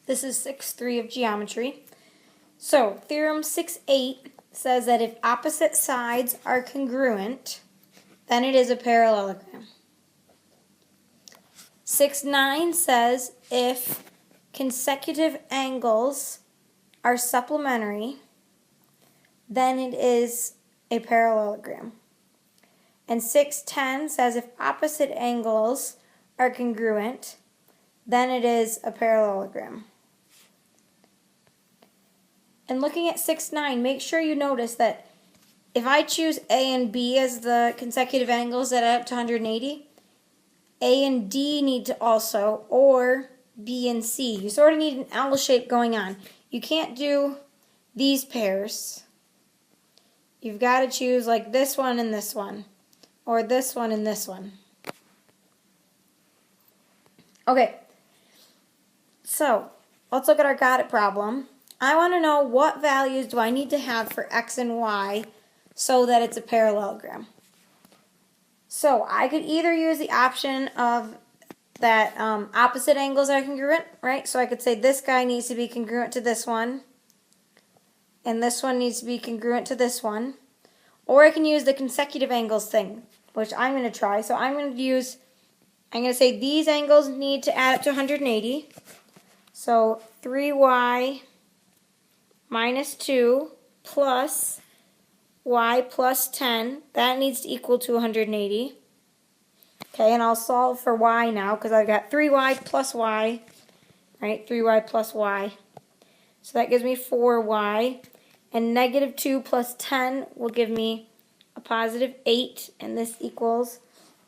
This is 6.3 of geometry. So, Theorem 6.8 says that if opposite sides are congruent, then it is a parallelogram. 6.9 says if consecutive angles are supplementary, then it is a parallelogram. And 6.10 says if opposite angles are congruent, then it is a parallelogram. And looking at 6.9, make sure you notice that if I choose A and B as the consecutive angles that add up to 180, A and D need to also, or B and C. You sort of need an L shape going on. You can't do these pairs. You've got to choose like this one and this one, or this one and this one. Okay, so let's look at our got it problem. I want to know what values do I need to have for X and Y so that it's a parallelogram. So I could either use the option of that opposite angles are congruent, right? So I could say this guy needs to be congruent to this one, and this one needs to be congruent to this one. Or I can use the consecutive angles thing, which I'm going to try. So I'm going to say these angles need to add up to 180. So 3y minus 2 plus y plus 10, that needs to equal to 180. Okay, and I'll solve for y now because I've got 3y plus y, right? 3y plus y. So that gives me 4y. And negative 2 plus 10 will give me a positive 8, and this equals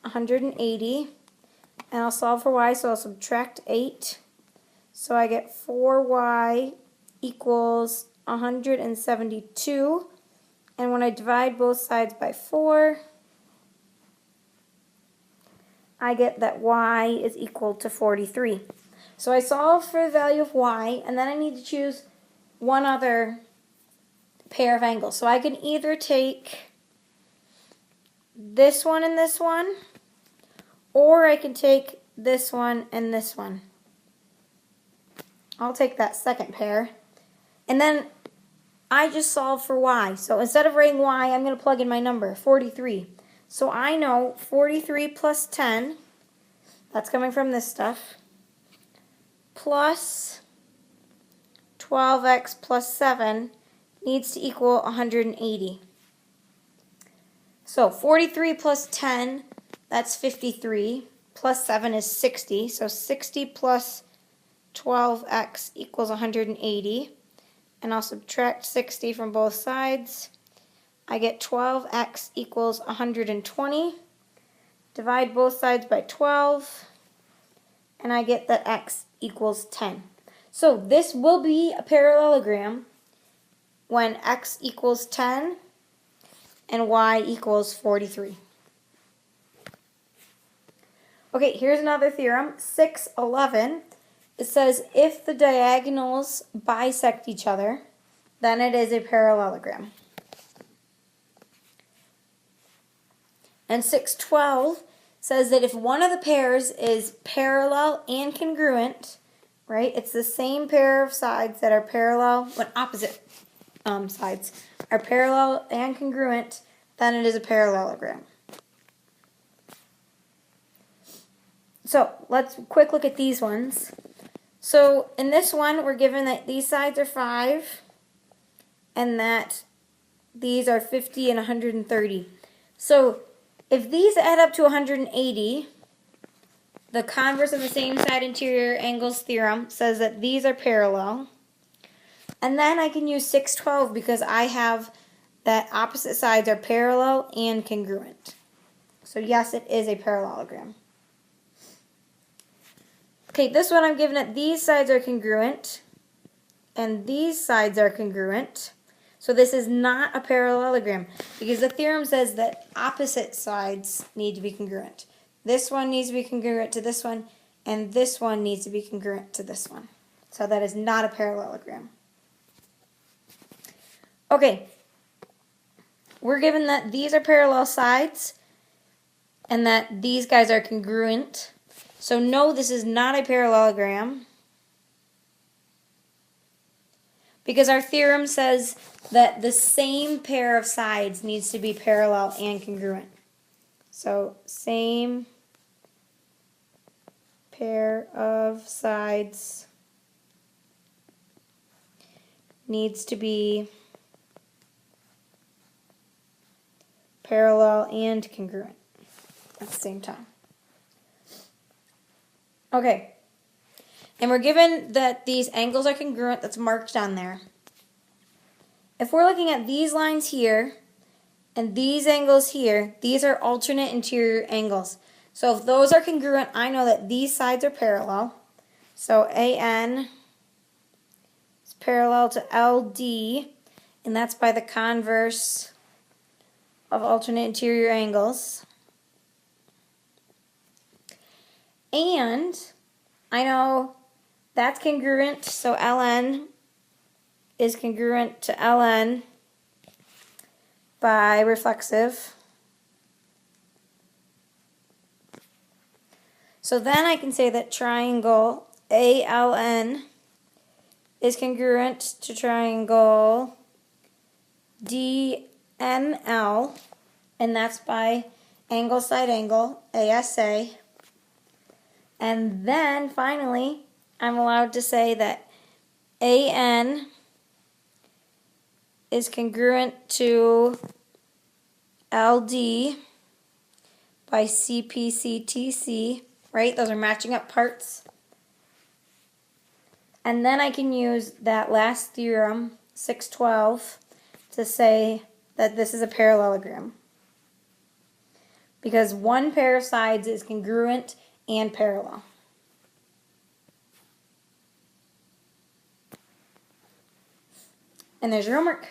180. And I'll solve for y, so I'll subtract 8. So I get 4y equals 172. And when I divide both sides by 4, I get that y is equal to 43. So I solve for the value of y, and then I need to choose one other pair of angles. So I can either take this one and this one, or I can take this one and this one. I'll take that second pair. And then I just solve for y. So instead of writing y, I'm going to plug in my number, 43. So I know 43 plus 10, that's coming from this stuff, plus 12x plus 7 needs to equal 180. So 43 plus 10, that's 53, plus 7 is 60. So 60 plus 12x equals 180. And I'll subtract 60 from both sides. I get 12x equals 120. Divide both sides by 12. And I get that x equals 10. So this will be a parallelogram when x equals 10 and y equals 43. Okay, here's another theorem, 6.11. It says if the diagonals bisect each other, then it is a parallelogram. And 6.12 says that if one of the pairs is parallel and congruent, right, it's the same pair of sides that are parallel, when opposite sides are parallel and congruent, then it is a parallelogram. So let's quick look at these ones. So in this one, we're given that these sides are 5 and that these are 50 and 130. So if these add up to 180, the converse of the same side interior angles theorem says that these are parallel. And then I can use 6.12 because I have that opposite sides are parallel and congruent. So yes, it is a parallelogram. Okay, this one I'm given that these sides are congruent and these sides are congruent. So this is not a parallelogram because the theorem says that opposite sides need to be congruent. This one needs to be congruent to this one, and this one needs to be congruent to this one. So that is not a parallelogram. Okay, we're given that these are parallel sides and that these guys are congruent. So no, this is not a parallelogram. Because our theorem says that the same pair of sides needs to be parallel and congruent. So, same pair of sides needs to be parallel and congruent at the same time. Okay. And we're given that these angles are congruent. That's marked on there. If we're looking at these lines here and these angles here, these are alternate interior angles. So if those are congruent, I know that these sides are parallel. So AN is parallel to LD, and that's by the converse of alternate interior angles. And I know that's congruent, so LN is congruent to LN by reflexive. So then I can say that triangle ALN is congruent to triangle DNL, and that's by angle side angle, ASA. And then finally, I'm allowed to say that AN is congruent to LD by CPCTC, right? Those are matching up parts. And then I can use that last theorem, 612, to say that this is a parallelogram. Because one pair of sides is congruent and parallel. And there's your homework.